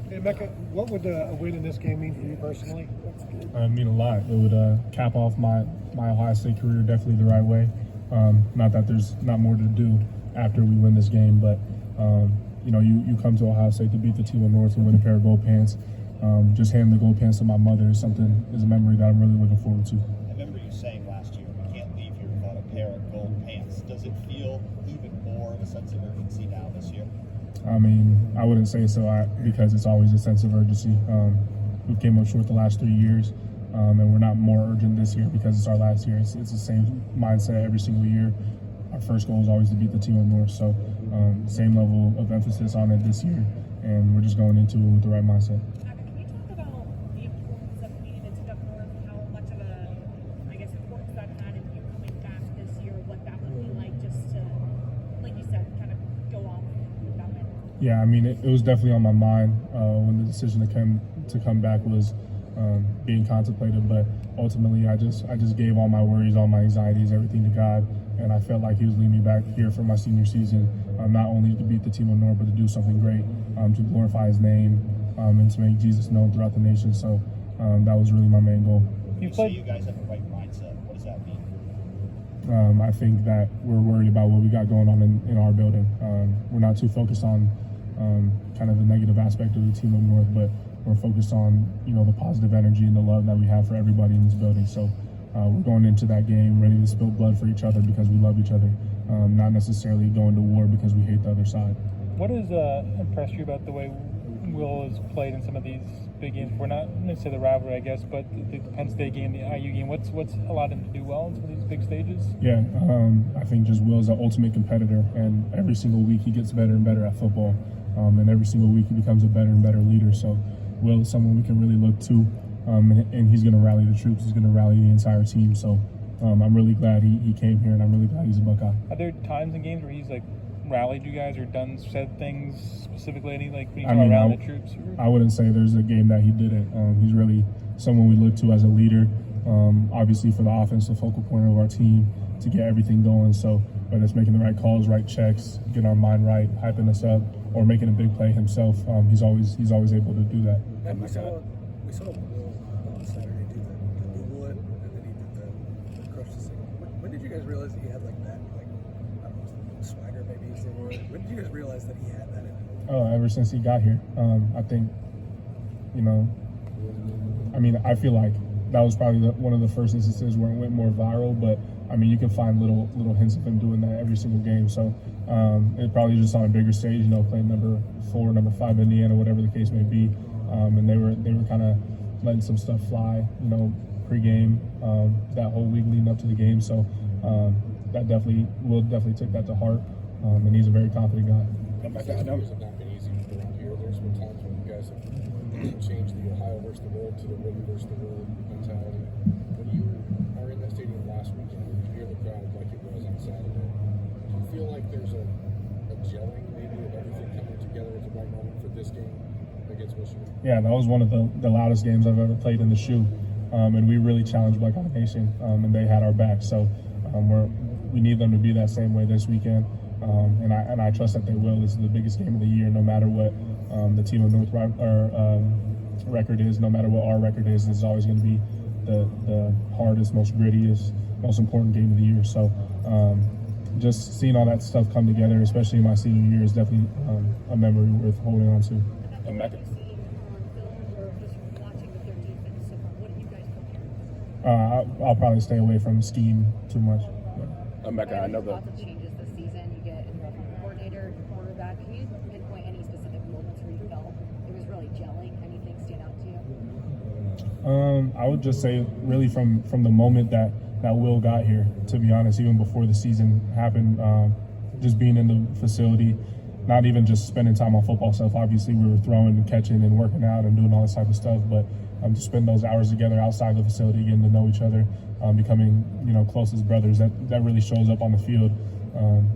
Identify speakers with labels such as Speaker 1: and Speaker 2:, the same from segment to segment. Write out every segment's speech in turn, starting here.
Speaker 1: Hey, Emeka, what would a win in this game mean for you personally?
Speaker 2: I mean a lot. It would cap off my Ohio State career definitely the right way. Not that there's not more to do after we win this game, but you come to Ohio State to beat the team of North and win a pair of gold pants. Just handing the gold pants to my mother is a memory that I'm really looking forward to.
Speaker 3: I remember you saying last year, you can't leave here without a pair of gold pants. Does it feel even more of a sense of urgency now this year?
Speaker 2: I mean, I wouldn't say so because it's always a sense of urgency. We came up short the last 3 years, and we're not more urgent this year because it's our last year. It's the same mindset every single year. Our first goal is always to beat the team of North, so same level of emphasis on it this year, and we're just going into it with the right mindset.
Speaker 4: Can you talk about the importance of beating the team of North, how much of importance that had in you coming back this year, what that would be like just to, like you said, kind of go off with that win?
Speaker 2: Yeah, I mean, it was definitely on my mind when the decision to come back was being contemplated. But ultimately, I just gave all my worries, all my anxieties, everything to God, and I felt like He was leading me back here for my senior season, not only to beat the team of North, but to do something great, to glorify His name, and to make Jesus known throughout the nation. So that was really my main goal.
Speaker 3: You say you guys have the right mindset. What does that mean?
Speaker 2: I think that we're worried about what we got going on in our building. We're not too focused on kind of the negative aspect of the team of North, but we're focused on the positive energy and the love that we have for everybody in this building. So we're going into that game ready to spill blood for each other because we love each other, not necessarily going to war because we hate the other side.
Speaker 5: What has impressed you about the way Will has played in some of these big games? We're not necessarily the rivalry, I guess, but the Penn State game, the IU game. What's allowed him to do well in some of these big stages?
Speaker 2: Yeah, I think just Will's an ultimate competitor, and every single week he gets better and better at football, and every single week he becomes a better and better leader. So Will is someone we can really look to, and he's going to rally the troops. He's going to rally the entire team. So I'm really glad he came here, and I'm really glad he's a Buckeye.
Speaker 5: Are there times in games where he's rallied you guys or said things specifically when you talk around the troops?
Speaker 2: I wouldn't say there's a game that he didn't. He's really someone we look to as a leader, obviously for the offense, the focal point of our team to get everything going. So whether it's making the right calls, right checks, getting our mind right, hyping us up, or making a big play himself, he's always able to do that.
Speaker 1: And we saw Will on Saturday do the Google it, and then he did the crush the single. When did you guys realize that he had that, I don't know, swagger maybe is the word? When did you guys realize that he had that in him?
Speaker 2: Oh, ever since he got here. I think, I feel like that was probably one of the first instances where it went more viral, but you can find little hints of him doing that every single game. So it probably just on a bigger stage, playing number 4, number 5 Indiana, whatever the case may be. And they were kind of letting some stuff fly, pre-game, that whole week leading up to the game. So we'll definitely take that to heart. And he's a very confident guy.
Speaker 6: I know it's not been easy around here. There's been times when you guys have changed the Ohio versus the world to the win versus the world mentality. When you are in that stadium last weekend, when you hear the crowd like it was on Saturday, do you feel like there's a gelling maybe of everything coming together at the right moment for this game against Michigan?
Speaker 2: Yeah, that was one of the loudest games I've ever played in the shoe. And we really challenged Buckeye Nation, and they had our back. So we need them to be that same way this weekend. And I trust that they will. This is the biggest game of the year, no matter what the team of North record is, no matter what our record is. This is always going to be the hardest, most grittiest, most important game of the year. So just seeing all that stuff come together, especially in my senior year, is definitely a memory worth holding on to.
Speaker 4: Emeka.
Speaker 2: I'll probably stay away from scheme too much.
Speaker 7: Emeka, I know
Speaker 8: lots of changes this season. You get a new offensive coordinator, your quarterback. Can you pinpoint any specific moments where you felt it was really gelling? Anything stand out to you?
Speaker 2: I would just say really from the moment that Will got here, to be honest, even before the season happened, just being in the facility, not even just spending time on football stuff. Obviously, we were throwing and catching and working out and doing all this type of stuff, but to spend those hours together outside the facility, getting to know each other, becoming close as brothers, that really shows up on the field.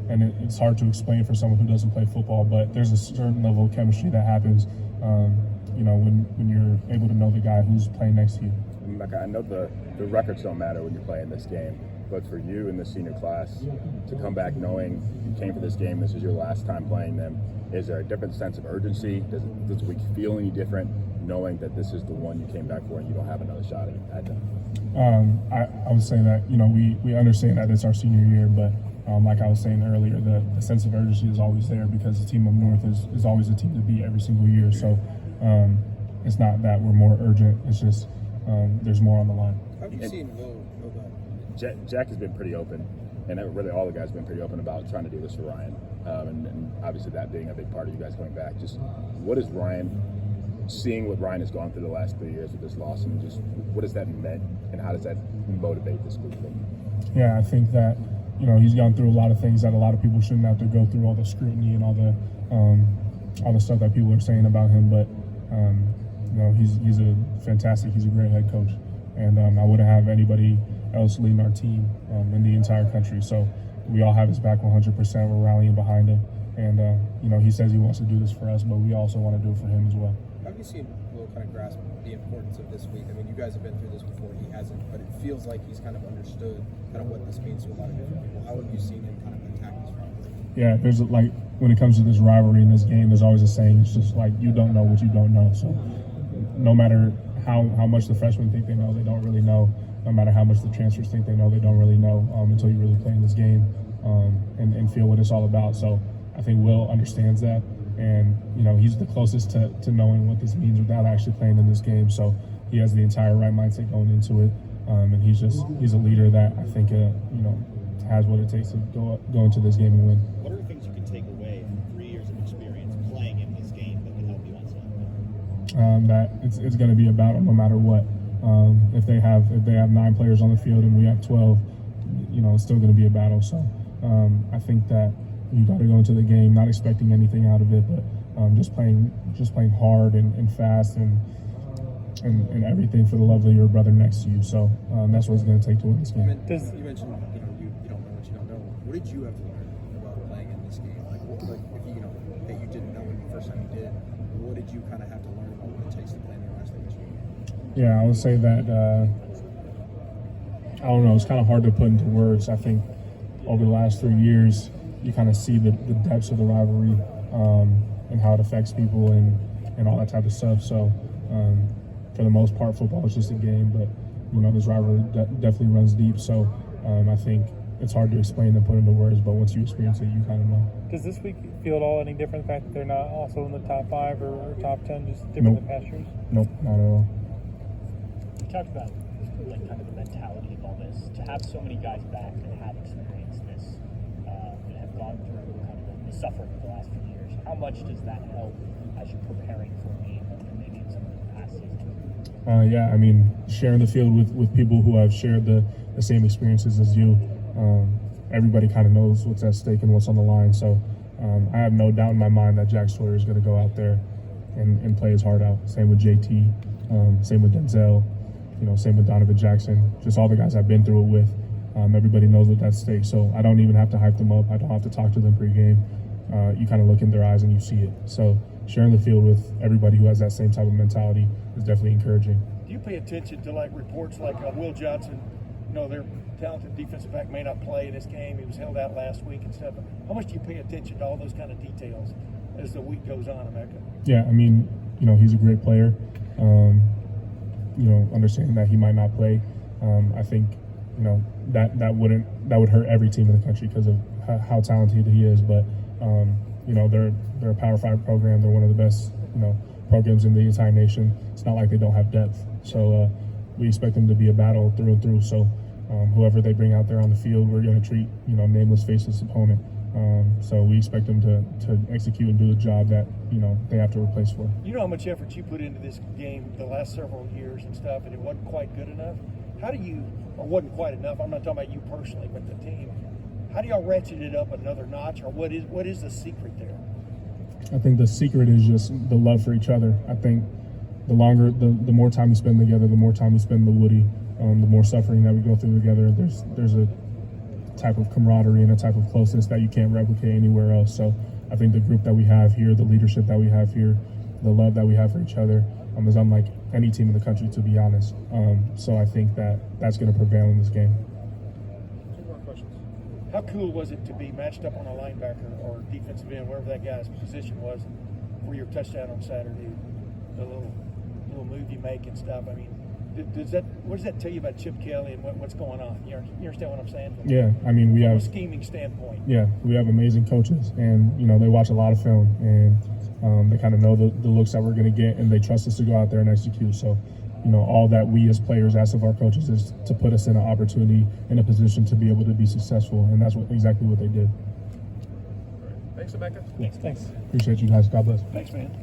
Speaker 2: And it's hard to explain for someone who doesn't play football, but there's a certain level of chemistry that happens when you're able to know the guy who's playing next to you.
Speaker 7: Emeka, I know the records don't matter when you're playing this game, but for you in the senior class to come back knowing you came for this game, this is your last time playing them, is there a different sense of urgency? Does the week feel any different knowing that this is the one you came back for and you don't have another shot at them?
Speaker 2: I would say that, we understand that it's our senior year, but like I was saying earlier, the sense of urgency is always there because the team up north is always a team to beat every single year. So it's not that we're more urgent, it's just there's more on the line.
Speaker 1: Have you seen Will
Speaker 7: Jack has been pretty open, and really all the guys have been pretty open about trying to do this for Ryan, and obviously that being a big part of you guys coming back. Just what is Ryan, seeing what Ryan has gone through the last 3 years with this loss, and just what has that meant, and how does that motivate this group?
Speaker 2: Yeah, I think that he's gone through a lot of things that a lot of people shouldn't have to go through, all the scrutiny and all the stuff that people are saying about him. But he's a great head coach, and I wouldn't have anybody else leading our team in the entire country. So we all have his back 100%. We're rallying behind him, and he says he wants to do this for us, but we also want to do it for him as well.
Speaker 1: Have you seen Will kind of grasp the importance of this week? I mean, you guys have been through this before, he hasn't, but it feels like he's kind of understood kind of what this means to a lot of different people. How have you seen him kind of attack this rivalry?
Speaker 2: Yeah, there's when it comes to this rivalry in this game, there's always a saying, it's just like, you don't know what you don't know. So no matter how much the freshmen think they know, they don't really know. No matter how much the transfers think they know, they don't really know until you really play in this game and feel what it's all about. So I think Will understands that, and he's the closest to knowing what this means without actually playing in this game. So he has the entire right mindset going into it, and he's a leader that I think has what it takes to go into this game and win.
Speaker 3: What are the things you can take away from 3 years of experience playing in this game that can help you on Saturday?
Speaker 2: That it's going to be a battle no matter what. If they have 9 players on the field and we have 12, it's still going to be a battle. So I think that you got to go into the game not expecting anything out of it, but just playing hard and fast and everything for the love of your brother next to you. So that's what it's going to take to win this game.
Speaker 1: You mentioned you don't know what you don't know. What did you have to learn about playing in this game? Like if that you didn't know when the first time you did, what did you kind of have to learn about what it takes to play in the National League game?
Speaker 2: Yeah, I would say that I don't know. It's kind of hard to put into words. I think over the last 3 years, you kind of see the depths of the rivalry and how it affects people and all that type of stuff. So for the most part, football is just a game, but this rivalry definitely runs deep. So I think it's hard to explain and put into words, but once you experience it, you kind of know.
Speaker 5: Does this week feel at all any different, the fact that they're not also in the top 5 or top 10, just different than past years?
Speaker 2: Nope, not at all.
Speaker 9: You talked about kind of the mentality of all this. To have so many guys back that have experienced this and have gone through kind of the suffering of the last few years, how much does that help as you're preparing for a game and maybe in some of the past seasons?
Speaker 2: Yeah, I mean, sharing the field with people who have shared the same experiences as you, everybody kind of knows what's at stake and what's on the line. So I have no doubt in my mind that Jack Sawyer is going to go out there and play his heart out. Same with JT, same with Denzel, same with Donovan Jackson, just all the guys I've been through it with. Everybody knows what's at stake. So I don't even have to hype them up. I don't have to talk to them pregame. You kind of look in their eyes and you see it. So sharing the field with everybody who has that same type of mentality is definitely encouraging.
Speaker 10: Do you pay attention to reports like Will Johnson? Their talented defensive back may not play in this game. He was held out last week and stuff. How much do you pay attention to all those kind of details as the week goes on, Emeka?
Speaker 2: Yeah, I mean, he's a great player. Understanding that he might not play, I think that would hurt every team in the country because of how talented he is. But they're a Power 5 program. They're one of the best programs in the entire nation. It's not like they don't have depth. So we expect them to be a battle through and through. So whoever they bring out there on the field, we're going to treat nameless, faceless opponent. So we expect them to execute and do the job that they have to replace for.
Speaker 10: You know how much effort you put into this game the last several years and stuff, and it wasn't quite good enough. How do you, or wasn't quite enough? I'm not talking about you personally, but the team. How do y'all ratchet it up another notch, or what is the secret there?
Speaker 2: I think the secret is just the love for each other. I think the more time we spend together, the more time we spend in the Woody, the more suffering that we go through together. There's a type of camaraderie and a type of closeness that you can't replicate anywhere else. So I think the group that we have here, the leadership that we have here, the love that we have for each other is unlike any team in the country, to be honest. So I think that's going to prevail in this game.
Speaker 10: How cool was it to be matched up on a linebacker or defensive end, wherever that guy's position was, for your touchdown on Saturday? The little move you make and stuff. I mean, what does that tell you about Chip Kelly and what's going on? You understand what I'm saying?
Speaker 2: Yeah, I mean, we
Speaker 10: From a
Speaker 2: have
Speaker 10: scheming standpoint.
Speaker 2: Yeah, we have amazing coaches, and they watch a lot of film, and they kind of know the looks that we're going to get, and they trust us to go out there and execute. So, all that we as players ask of our coaches is to put us in an opportunity, in a position to be able to be successful, and that's exactly what they did.
Speaker 1: Thanks, Emeka.
Speaker 5: Thanks.
Speaker 2: Appreciate you guys. God bless.
Speaker 10: Thanks, man.